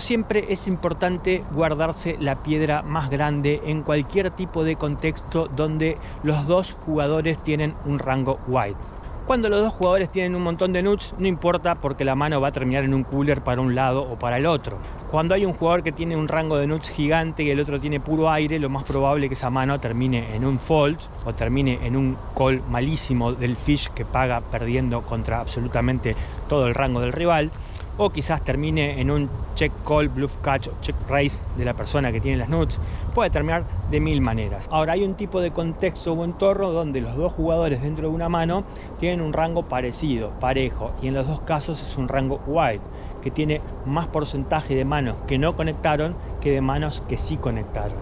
Siempre es importante guardarse la piedra más grande en cualquier tipo de contexto donde los dos jugadores tienen un rango wide. Cuando los dos jugadores tienen un montón de nuts, no importa porque la mano va a terminar en un cooler para un lado o para el otro. Cuando hay un jugador que tiene un rango de nuts gigante y el otro tiene puro aire, lo más probable es que esa mano termine en un fold o termine en un call malísimo del fish que paga perdiendo contra absolutamente todo el rango del rival. O quizás termine en un check call, bluff catch o check raise de la persona que tiene las nuts. Puede terminar de mil maneras. Ahora, hay un tipo de contexto o entorno donde los dos jugadores dentro de una mano tienen un rango parecido, parejo, y en los dos casos es un rango wide, que tiene más porcentaje de manos que no conectaron que de manos que sí conectaron.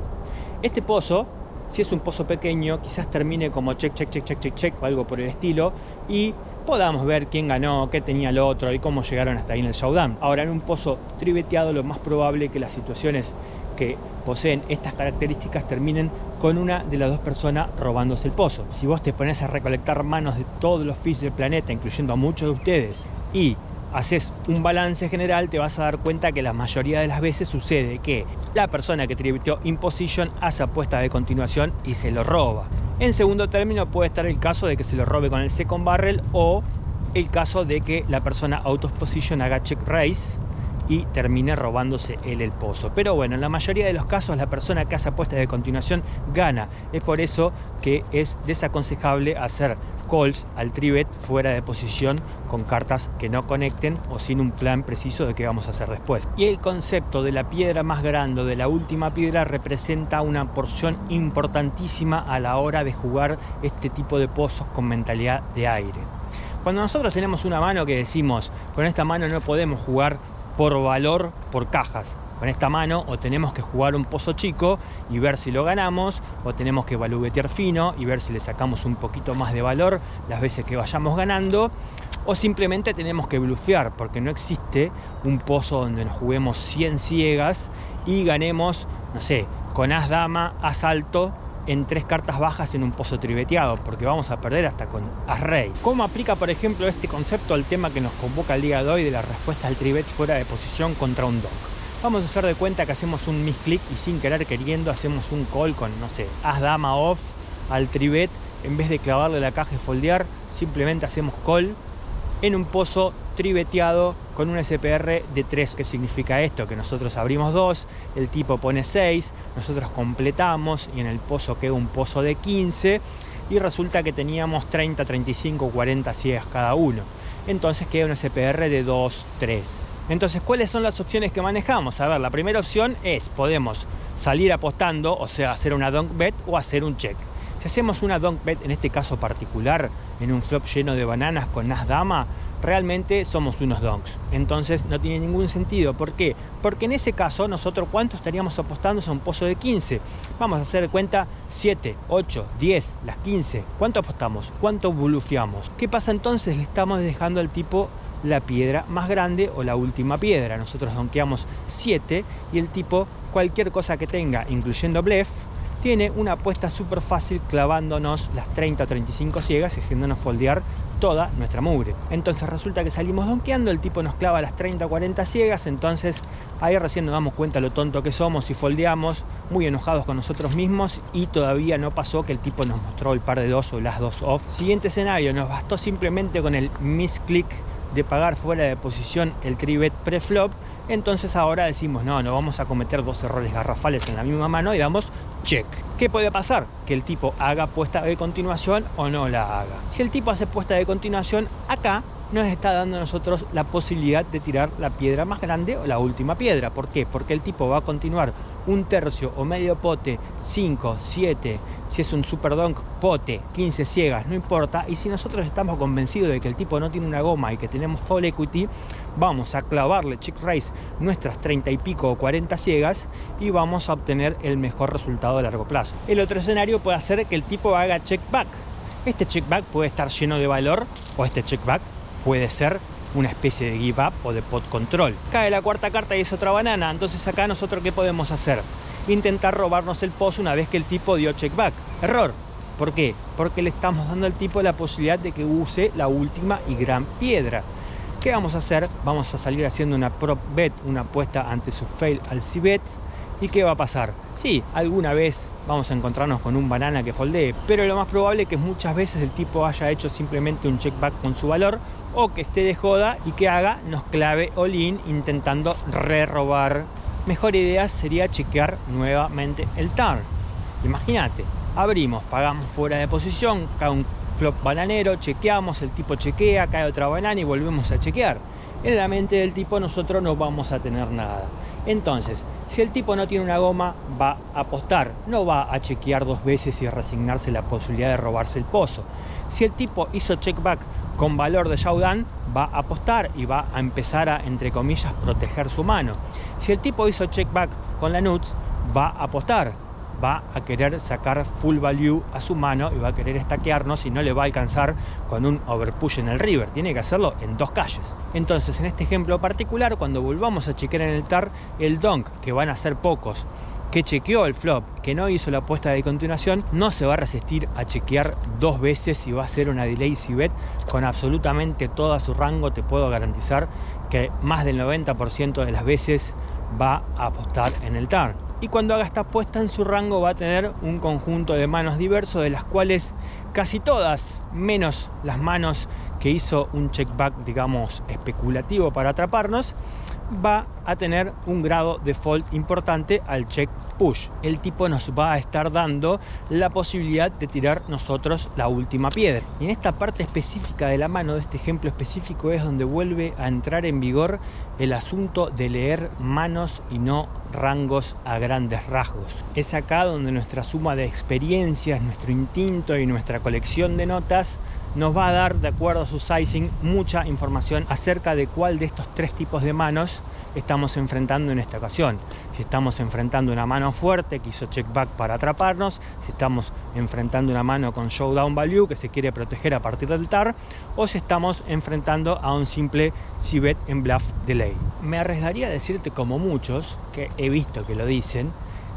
Este pozo, si es un pozo pequeño, quizás termine como check, check, check, check, check, check o algo por el estilo, y podamos ver quién ganó, qué tenía el otro y cómo llegaron hasta ahí en el showdown. Ahora, en un pozo triveteado, lo más probable es que las situaciones que poseen estas características terminen con una de las dos personas robándose el pozo. Si vos te pones a recolectar manos de todos los fish del planeta, incluyendo a muchos de ustedes, y haces un balance general, te vas a dar cuenta que la mayoría de las veces sucede que la persona que triveteó in position hace apuesta de continuación y se lo roba. En segundo término puede estar el caso de que se lo robe con el second barrel, o el caso de que la persona out of position haga check raise y termine robándose él el pozo. Pero bueno, en la mayoría de los casos la persona que hace apuesta de continuación gana. Es por eso que es desaconsejable hacer calls al trivet fuera de posición con cartas que no conecten o sin un plan preciso de qué vamos a hacer después. Y el concepto de la piedra más grande, de la última piedra, representa una porción importantísima a la hora de jugar este tipo de pozos con mentalidad de aire. Cuando nosotros tenemos una mano que decimos, con esta mano no podemos jugar por valor, por cajas. Con esta mano o tenemos que jugar un pozo chico y ver si lo ganamos, o tenemos que valuguetear fino y ver si le sacamos un poquito más de valor las veces que vayamos ganando, o simplemente tenemos que blufear, porque no existe un pozo donde nos juguemos 100 ciegas y ganemos, no sé, con as dama, as alto, en 3 cartas bajas en un pozo triveteado, porque vamos a perder hasta con as rey. ¿Cómo aplica, por ejemplo, este concepto al tema que nos convoca el día de hoy de la respuesta al trivet fuera de posición contra un donk? Vamos a hacer de cuenta que hacemos un misclick y sin querer queriendo hacemos un call con, no sé, as dama off al trivet. En vez de clavarle la caja y foldear, simplemente hacemos call en un pozo triveteado con un SPR de 3. ¿Qué significa esto? Que nosotros abrimos 2, el tipo pone 6, nosotros completamos y en el pozo queda un pozo de 15 y resulta que teníamos 30, 35, 40 ciegas cada uno. Entonces queda un SPR de 2, 3. Entonces, ¿cuáles son las opciones que manejamos? A ver, la primera opción es, podemos salir apostando, o sea, hacer una donk bet o hacer un check. Si hacemos una donk bet, en este caso particular, en un flop lleno de bananas con as dama, realmente somos unos donks. Entonces no tiene ningún sentido. ¿Por qué? Porque en ese caso nosotros, ¿cuánto estaríamos apostando a un pozo de 15? Vamos a hacer de cuenta 7, 8, 10, las 15. ¿Cuánto apostamos? ¿Cuánto blufeamos? ¿Qué pasa entonces? Le estamos dejando al tipo la piedra más grande o la última piedra. Nosotros donkeamos 7 y el tipo, cualquier cosa que tenga, incluyendo bluff, tiene una apuesta súper fácil clavándonos las 30 o 35 ciegas y haciéndonos foldear toda nuestra mugre. Entonces resulta que salimos donkeando, el tipo nos clava las 30 o 40 ciegas, entonces ahí recién nos damos cuenta lo tonto que somos y foldeamos, muy enojados con nosotros mismos, y todavía no pasó que el tipo nos mostró el par de 2 o las 2 off. Siguiente escenario, nos bastó simplemente con el misclick de pagar fuera de posición el trivet preflop. Entonces ahora decimos, no vamos a cometer 2 errores garrafales en la misma mano y damos check. ¿Qué puede pasar? Que el tipo haga apuesta de continuación o no la haga. Si el tipo hace apuesta de continuación, acá nos está dando a nosotros la posibilidad de tirar la piedra más grande o la última piedra. ¿Por qué? Porque el tipo va a continuar un tercio o medio pote, 5, 7, si es un super donk, pote, 15 ciegas, no importa. Y si nosotros estamos convencidos de que el tipo no tiene una goma y que tenemos full equity, vamos a clavarle check raise nuestras 30 y pico o 40 ciegas y vamos a obtener el mejor resultado a largo plazo. El otro escenario puede ser que el tipo haga check back. Este check back puede estar lleno de valor, o este check back puede ser una especie de give up o de pot control. Cae la cuarta carta y es otra banana. Entonces acá nosotros, ¿qué podemos hacer? Intentar robarnos el pozo una vez que el tipo dio check back. Error. ¿Por qué? Porque le estamos dando al tipo la posibilidad de que use la última y gran piedra. ¿Qué vamos a hacer? Vamos a salir haciendo una prop bet, una apuesta ante su fail al c-bet. ¿Y qué va a pasar? Sí, alguna vez vamos a encontrarnos con un banana que foldee, pero lo más probable es que muchas veces el tipo haya hecho simplemente un check back con su valor, o que esté de joda y que nos clave all-in intentando re-robar. Mejor idea sería chequear nuevamente el turn. Imagínate, abrimos, pagamos fuera de posición, cae un flop bananero, chequeamos, el tipo chequea, cae otra banana y volvemos a chequear. En la mente del tipo nosotros no vamos a tener nada. Entonces, si el tipo no tiene una goma, va a apostar, no va a chequear dos veces y resignarse la posibilidad de robarse el pozo. Si el tipo hizo check back con valor de showdown, va a apostar y va a empezar a, entre comillas, proteger su mano. Si el tipo hizo check back con la nuts, va a apostar, va a querer sacar full value a su mano y va a querer estaquearnos y no le va a alcanzar con un overpush en el river. Tiene que hacerlo en dos calles. Entonces, en este ejemplo particular, cuando volvamos a chequear en el TAR, el donk, que van a ser pocos, que chequeó el flop, que no hizo la apuesta de continuación, no se va a resistir a chequear dos veces y va a hacer una delay c-bet con absolutamente todo su rango. Te puedo garantizar que más del 90% de las veces va a apostar en el turn. Y cuando haga esta apuesta en su rango va a tener un conjunto de manos diversos, de las cuales casi todas, menos las manos que hizo un check back, digamos, especulativo para atraparnos, va a tener un grado de fold importante al check push. El tipo nos va a estar dando la posibilidad de tirar nosotros la última piedra. Y en esta parte específica de la mano, de este ejemplo específico, es donde vuelve a entrar en vigor el asunto de leer manos y no rangos a grandes rasgos. Es acá donde nuestra suma de experiencias, nuestro instinto y nuestra colección de notas nos va a dar, de acuerdo a su sizing, mucha información acerca de cuál de estos tres tipos de manos estamos enfrentando en esta ocasión. Si estamos enfrentando una mano fuerte que hizo check back para atraparnos, si estamos enfrentando una mano con showdown value que se quiere proteger a partir del TAR, o si estamos enfrentando a un simple c-bet en bluff delay. Me arriesgaría a decirte, como muchos que he visto que lo dicen,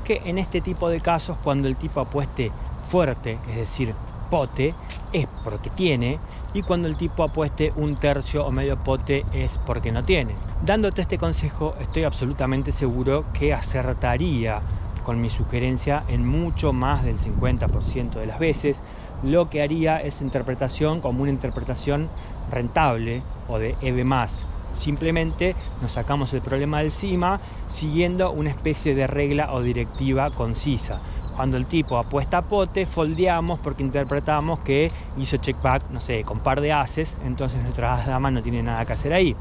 que en este tipo de casos, cuando el tipo apueste fuerte, es decir, pote, es porque tiene, y cuando el tipo apueste un tercio o medio pote es porque no tiene. Dándote este consejo, estoy absolutamente seguro que acertaría con mi sugerencia en mucho más del 50% de las veces. Lo que haría es interpretación como una interpretación rentable o de EV+. Simplemente nos sacamos el problema de encima siguiendo una especie de regla o directiva concisa. Cuando el tipo apuesta a pote, foldeamos porque interpretamos que hizo check back, no sé, con par de ases, entonces nuestra as dama no tiene nada que hacer ahí.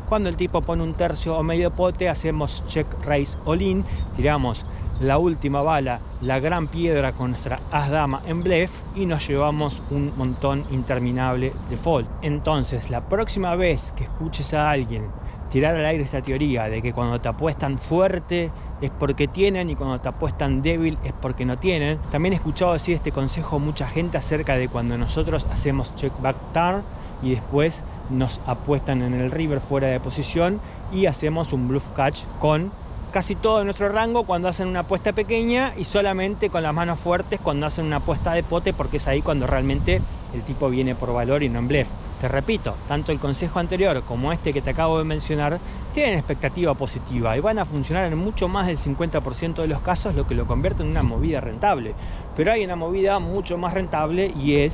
Cuando el tipo pone un tercio o medio pote, hacemos check raise all in, tiramos la última bala, la gran piedra con nuestra as dama en bluff y nos llevamos un montón interminable de fold. Entonces, la próxima vez que escuches a alguien tirar al aire esta teoría de que cuando te apuestan fuerte es porque tienen y cuando te apuestan débil es porque no tienen, también he escuchado decir este consejo mucha gente acerca de cuando nosotros hacemos check back turn y después nos apuestan en el river fuera de posición y hacemos un bluff catch con casi todo nuestro rango cuando hacen una apuesta pequeña y solamente con las manos fuertes cuando hacen una apuesta de pote, porque es ahí cuando realmente el tipo viene por valor y no en bluff. Te repito, tanto el consejo anterior como este que te acabo de mencionar tienen expectativa positiva y van a funcionar en mucho más del 50% de los casos, lo que lo convierte en una movida rentable. Pero hay una movida mucho más rentable y es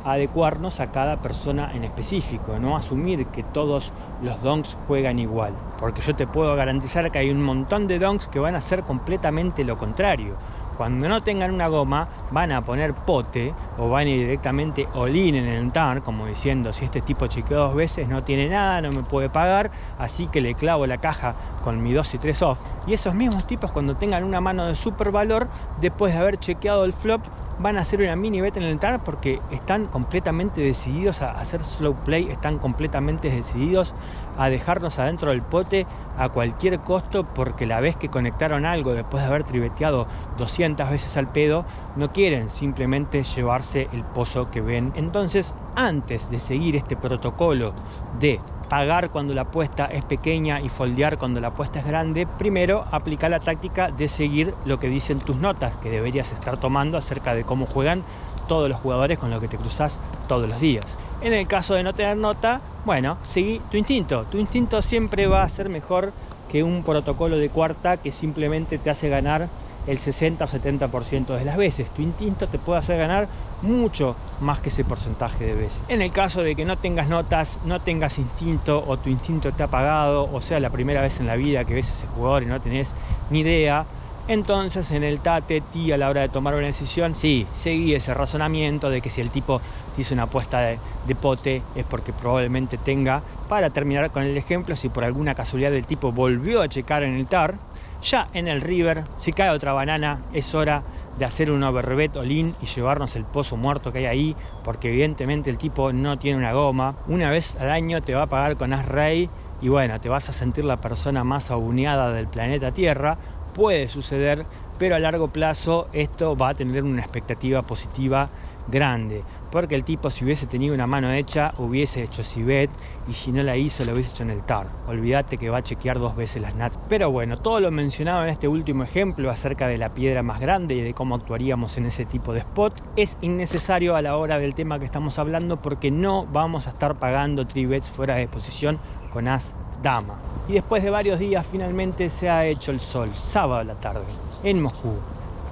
adecuarnos a cada persona en específico, no asumir que todos los donks juegan igual, porque yo te puedo garantizar que hay un montón de donks que van a hacer completamente lo contrario. Cuando no tengan una goma van a poner pote o van a ir directamente all-in en el turn, como diciendo, si este tipo chequeó dos veces no tiene nada, no me puede pagar, así que le clavo la caja con mi 2 y 3 off. Y esos mismos tipos, cuando tengan una mano de super valor, después de haber chequeado el flop, van a hacer una mini bet en el turn porque están completamente decididos a hacer slow play, están completamente decididos a dejarnos adentro del pote a cualquier costo, porque la vez que conectaron algo después de haber tribeteado 200 veces al pedo, no quieren simplemente llevarse el pozo que ven. Entonces, antes de seguir este protocolo de pagar cuando la apuesta es pequeña y foldear cuando la apuesta es grande, primero aplica la táctica de seguir lo que dicen tus notas que deberías estar tomando acerca de cómo juegan todos los jugadores con los que te cruzas todos los días. En el caso de no tener nota, bueno, seguí tu instinto. Tu instinto siempre va a ser mejor que un protocolo de cuarta que simplemente te hace ganar el 60 o 70% de las veces. Tu instinto te puede hacer ganar mucho más que ese porcentaje de veces. En el caso de que no tengas notas, no tengas instinto, o tu instinto te ha apagado, o sea la primera vez en la vida que ves a ese jugador y no tenés ni idea, entonces en el tate-ti a la hora de tomar una decisión, sí, seguí ese razonamiento de que si el tipo te hizo una apuesta de pote es porque probablemente tenga. Para terminar con el ejemplo, si por alguna casualidad el tipo volvió a checar en el TAR, ya en el river, si cae otra banana, es hora de hacer un overbet all-in y llevarnos el pozo muerto que hay ahí, porque evidentemente el tipo no tiene una goma. Una vez al año te va a pagar con as-rey y bueno, te vas a sentir la persona más abuneada del planeta Tierra. Puede suceder, pero a largo plazo esto va a tener una expectativa positiva grande, porque el tipo, si hubiese tenido una mano hecha, hubiese hecho sibet, y si no la hizo, lo hubiese hecho en el TAR. Olvídate que va a chequear 2 veces las nuts. Pero bueno, todo lo mencionado en este último ejemplo acerca de la piedra más grande y de cómo actuaríamos en ese tipo de spot es innecesario a la hora del tema que estamos hablando, porque no vamos a estar pagando 3-bets fuera de posición con as dama. Y después de varios días finalmente se ha hecho el sol, sábado a la tarde, en Moscú,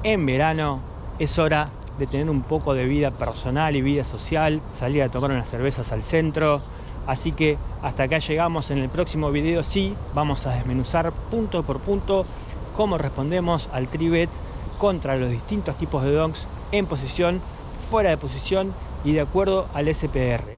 en verano. Es hora de tener un poco de vida personal y vida social, salir a tomar unas cervezas al centro. Así que hasta acá llegamos. En el próximo video sí vamos a desmenuzar punto por punto cómo respondemos al 3-bet contra los distintos tipos de donks en posición, fuera de posición y de acuerdo al SPR.